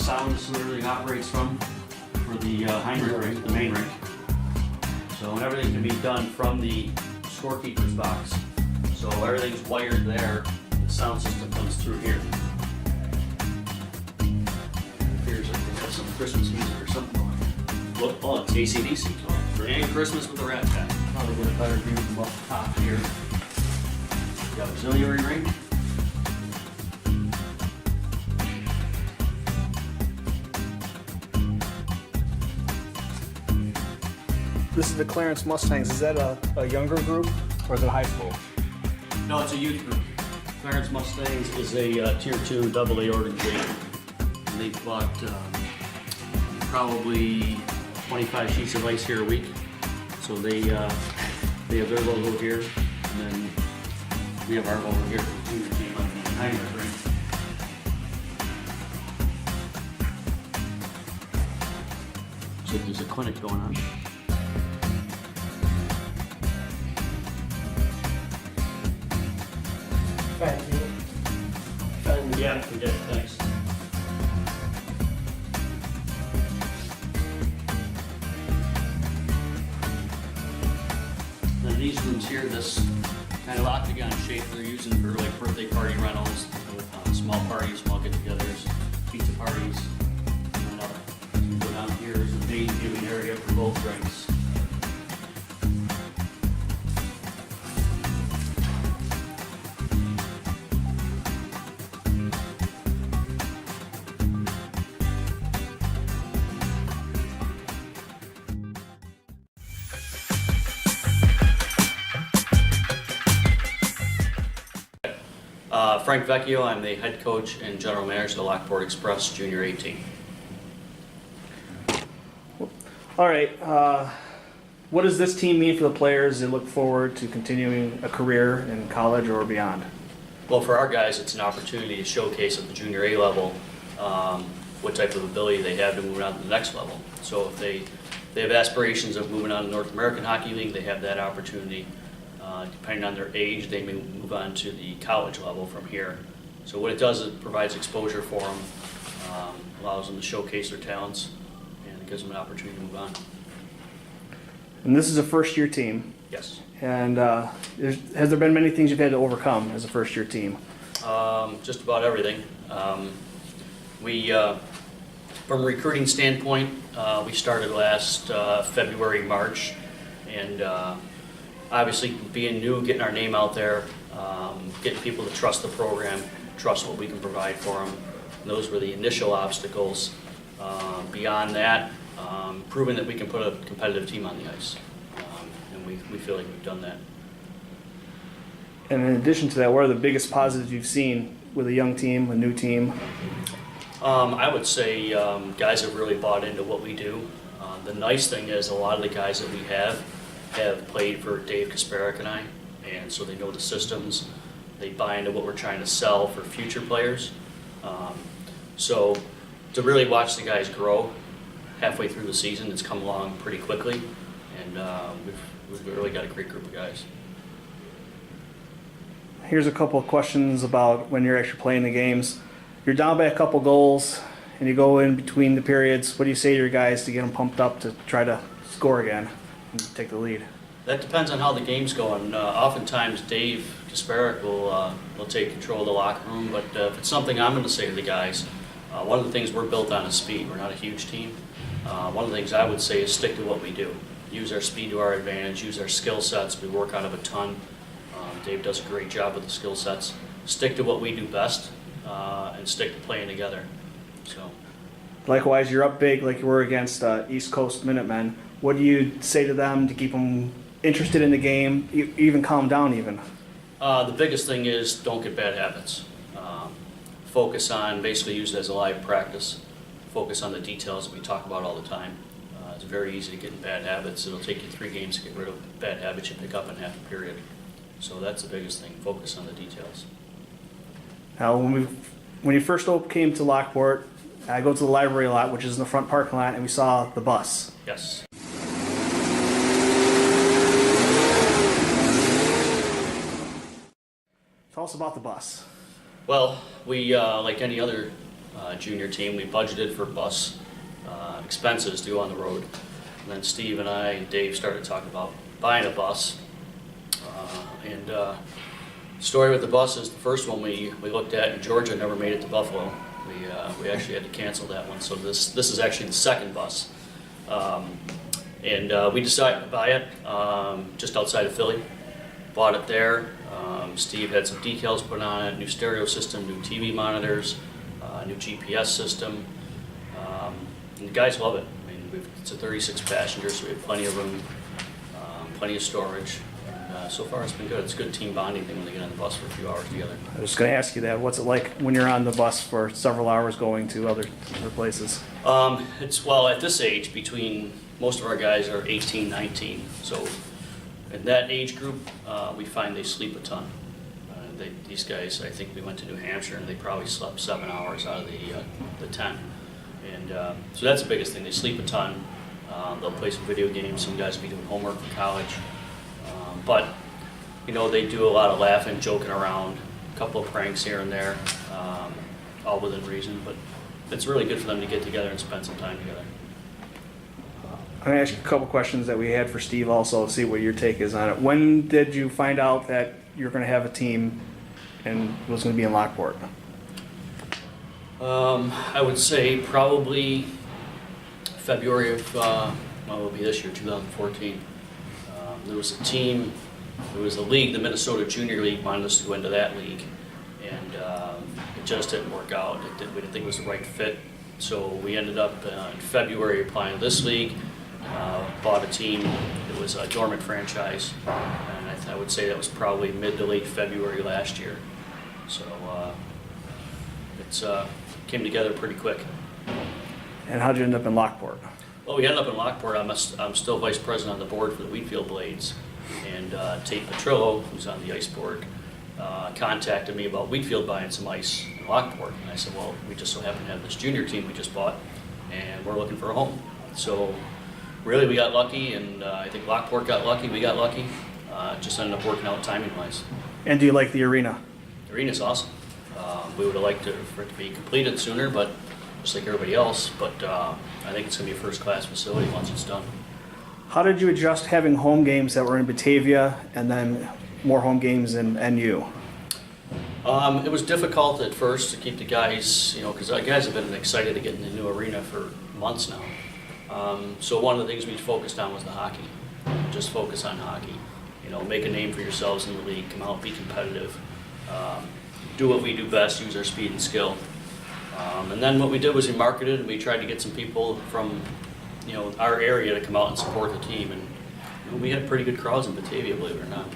sound this literally operates from for the Heinrich rink, the main rink. So everything can be done from the scorekeeper's box. So everything's wired there. The sound system comes through here. Here's like they got some Christmas music or something going on. Look, oh, it's AC/DC. For any Christmas with the Rat Pack. Probably get a better view from up top here. You got auxiliary ring. This is the Clarence Mustangs. Is that a younger group or is it high school? No, it's a youth group. Clarence Mustangs is a Tier 2 AA organization. And they bought probably 25 sheets of ice here a week. So they have their logo here, and then we have our logo here for the junior team on the Heinrich rink. So there's a clinic going on. Yeah, we did. Thanks. Now these rooms here, this kind of octagon shape, they're using for like birthday party rentals, small parties, small get-togethers, pizza parties. And go down here is the main viewing area for both rinks. Frank Vecchio, I'm the head coach and general manager of the Lockport Express Junior A team. All right. What does this team mean for the players that look forward to continuing a career in college or beyond? Well, for our guys, it's an opportunity to showcase at the Junior A level what type of ability they have to move on to the next level. So if they have aspirations of moving on to North American Hockey League, they have that opportunity. Depending on their age, they may move on to the college level from here. So what it does is it provides exposure for them, allows them to showcase their talents, and it gives them an opportunity to move on. And this is a first-year team. Yes. And has there been many things you've had to overcome as a first-year team? Just about everything. From a recruiting standpoint, we started last February, March, and obviously being new, getting our name out there, getting people to trust the program, trust what we can provide for them. And those were the initial obstacles. Beyond that, proving that we can put a competitive team on the ice. And we feel like we've done that. And in addition to that, what are the biggest positives you've seen with a young team, a new team? I would say guys have really bought into what we do. The nice thing is a lot of the guys that we have played for Dave Kasparek and I, and so they know the systems. They buy into what we're trying to sell for future players. So to really watch the guys grow halfway through the season, it's come along pretty quickly, and we've really got a great group of guys. Here's a couple of questions about when you're actually playing the games. You're down by a couple goals, and you go in between the periods. What do you say to your guys to get them pumped up to try to score again and take the lead? That depends on how the game's going. Oftentimes Dave Kasparek will take control of the locker room, but if it's something I'm going to say to the guys, one of the things we're built on is speed. We're not a huge team. One of the things I would say is stick to what we do. Use our speed to our advantage, use our skill sets. We work out of a ton. Dave does a great job with the skill sets. Stick to what we do best and stick to playing together. So. Likewise, you're up big like you were against East Coast Minutemen. What do you say to them to keep them interested in the game, even calm down even? The biggest thing is don't get bad habits. Focus on, basically use it as a live practice. Focus on the details that we talk about all the time. It's very easy to get in bad habits. It'll take you 3 games to get rid of bad habits you pick up in half a period. So that's the biggest thing, focus on the details. Now, when you first came to Lockport, I go to the library a lot, which is in the front parking lot, and we saw the bus. Yes. Tell us about the bus. Well, we, like any other junior team. We budgeted for bus expenses to go on the road. And then Steve and I and Dave started talking about buying a bus. Story with the bus is the first one we looked at in Georgia never made it to Buffalo. We actually had to cancel that one. So this is actually the second bus. We decided to buy it just outside of Philly. Bought it there. Steve had some decals put on it, new stereo system, new TV monitors, new GPS system. And the guys love it. I mean, it's a 36 passengers, so we have plenty of room, plenty of storage. So far it's been good. It's a good team bonding thing when they get on the bus for a few hours together. I was going to ask you that. What's it like when you're on the bus for several hours going to other places? Well, at this age, most of our guys are 18, 19. So in that age group, we find they sleep a ton. These guys, I think we went to New Hampshire and they probably slept 7 hours out of the 10. And so that's the biggest thing. They sleep a ton. They'll play some video games. Some guys will be doing homework for college. But, they do a lot of laughing, joking around, a couple of pranks here and there, all within reason. But it's really good for them to get together and spend some time together. I'm going to ask you a couple questions that we had for Steve also, see what your take is on it. When did you find out that you're going to have a team and it was going to be in Lockport? I would say probably February of, it will be this year, 2014. There was a team, there was a league, the Minnesota Junior League wanted us to go into that league, and it just didn't work out. We didn't think it was the right fit, so we ended up in February applying to this league, bought a team. It was a dormant franchise, and I would say that was probably mid to late February last year. So it's came together pretty quick. And how'd you end up in Lockport? Well, we ended up in Lockport. I'm still vice president on the board for the Wheatfield Blades. And Tate Petrillo, who's on the ice board, contacted me about Wheatfield buying some ice in Lockport. And I said, well, we just so happen to have this junior team we just bought, and we're looking for a home. So really we got lucky, and I think Lockport got lucky, we got lucky. Just ended up working out timing-wise. And do you like the arena? The arena's awesome. We would have liked for it to be completed sooner, but just like everybody else, but I think it's going to be a first-class facility once it's done. How did you adjust having home games that were in Batavia and then more home games in NU? It was difficult at first to keep the guys, because the guys have been excited to get in the new arena for months now. So one of the things we focused on was the hockey. Just focus on hockey. Make a name for yourselves in the league, come out, be competitive, do what we do best, use our speed and skill. And then what we did was we marketed and we tried to get some people from our area to come out and support the team. And we had pretty good crowds in Batavia, believe it or not.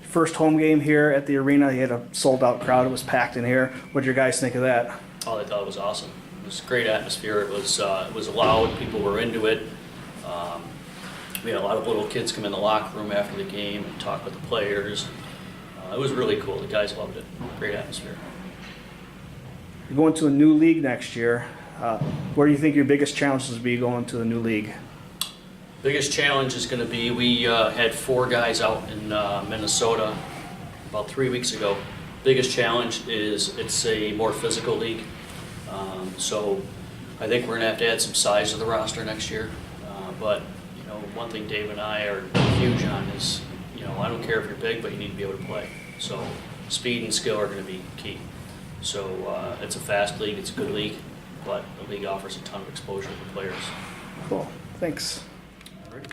First home game here at the arena, you had a sold-out crowd. It was packed in here. What did your guys think of that? Oh, they thought it was awesome. It was a great atmosphere. It was loud. People were into it. We had a lot of little kids come in the locker room after the game and talk with the players. It was really cool. The guys loved it. Great atmosphere. You're going to a new league next year. Where do you think your biggest challenges will be going to a new league? Biggest challenge is going to be we had 4 guys out in Minnesota about 3 weeks ago. Biggest challenge is it's a more physical league. So I think we're going to add some size to the roster next year. But one thing Dave and I are huge on is I don't care if you're big, but you need to be able to play. So speed and skill are going to be key. So it's a fast league, it's a good league, but the league offers a ton of exposure for players. Cool. Thanks. All right.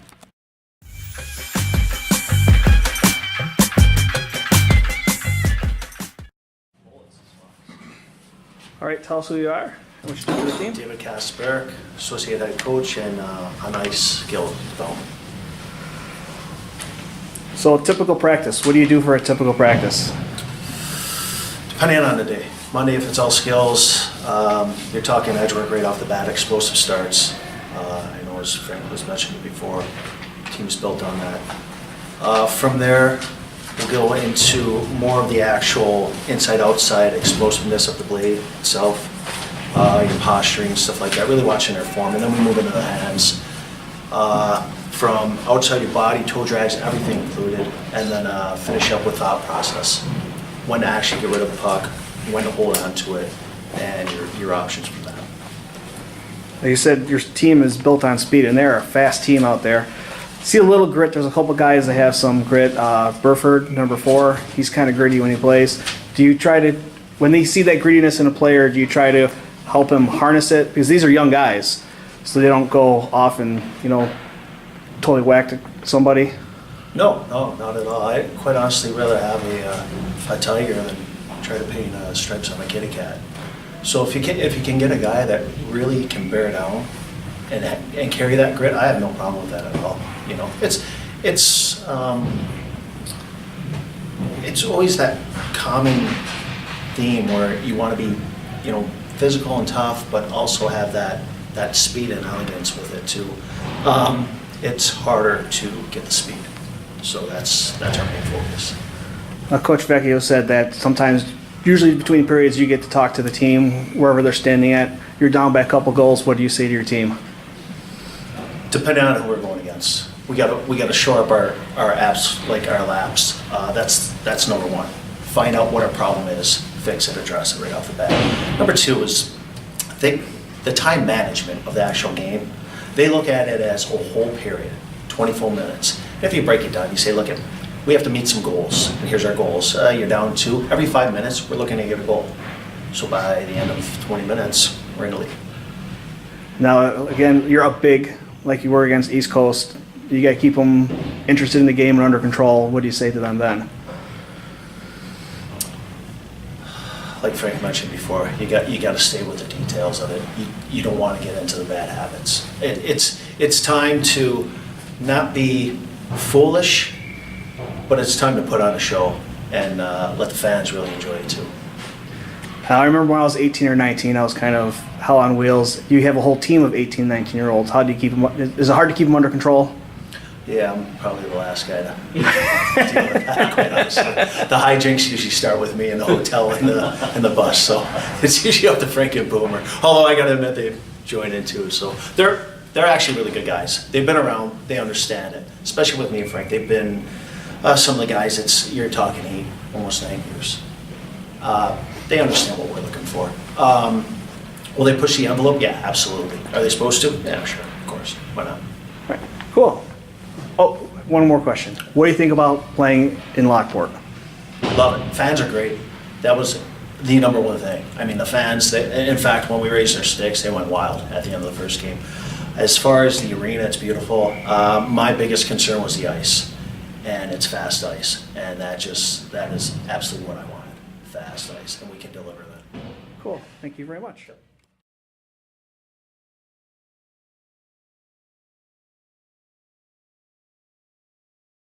All right, tell us who you are and what you do for the team. David Kasperick, Associate Head Coach and on ice skill development. So typical practice, what do you do for a typical practice? Depending on the day. Monday, if it's all skills, you're talking edge work right off the bat, explosive starts. I know as Frank was mentioning before, team's built on that. From there, we'll go into more of the actual inside-outside explosiveness of the blade itself, your posturing, stuff like that, really watching their form, and then we move into the hands. From outside your body, toe drags, everything included, and then finish up with thought process. When to actually get rid of the puck, when to hold on to it, and your options from that. Like you said, your team is built on speed, and they're a fast team out there. See a little grit. There's a couple guys that have some grit. Burford, number 4, he's kind of gritty when he plays. Do you try to, when they see that grittiness in a player, do you try to help him harness it? Because these are young guys, so they don't go off and, totally whack somebody. No, not at all. I quite honestly rather have a tiger than try to paint stripes on a kitty cat. So if you can get a guy that really can bear down and carry that grit, I have no problem with that at all. It's always that common theme where you want to be, physical and tough, but also have that speed and elegance with it too. It's harder to get the speed, so that's our main focus. Coach Vecchio said that sometimes, usually between periods, you get to talk to the team wherever they're standing at. You're down by a couple goals. What do you say to your team? Depending on who we're going against, we gotta shore up our apps, like our laps. That's number one. Find out what our problem is, fix it, address it right off the bat. Number 2 is, I think, the time management of the actual game. They look at it as a whole period, 24 minutes. If you break it down, you say, look, we have to meet some goals, and here's our goals. You're down 2. Every 5 minutes, we're looking to get a goal. So by the end of 20 minutes, we're in the lead. Now, again, you're up big, like you were against East Coast. You got to keep them interested in the game and under control. What do you say to them then? Like Frank mentioned before, you got to stay with the details of it. You don't want to get into the bad habits. It's time to not be foolish, but it's time to put on a show and let the fans really enjoy it too. I remember when I was 18 or 19, I was kind of hell on wheels. You have a whole team of 18, 19-year-olds. How do you keep them? Is it hard to keep them under control? Yeah, I'm probably the last guy to deal with that, quite honestly. The hijinks usually start with me in the hotel and the bus, so it's usually up to Frank and Boomer. Although I gotta admit, they've joined in too, so they're actually really good guys. They've been around, they understand it, especially with me and Frank. They've been some of the guys, you're talking 8, almost 9 years. They understand what we're looking for. Will they push the envelope? Yeah, absolutely. Are they supposed to? Yeah, sure, of course. Why not? All right, cool. Oh, one more question. What do you think about playing in Lockport? Love it. Fans are great. That was the number one thing. I mean, the fans, in fact, when we raised their sticks, they went wild at the end of the first game. As far as the arena, it's beautiful. My biggest concern was the ice, and it's fast ice, and that is absolutely what I wanted, fast ice, and we can deliver that. Cool. Thank you very much.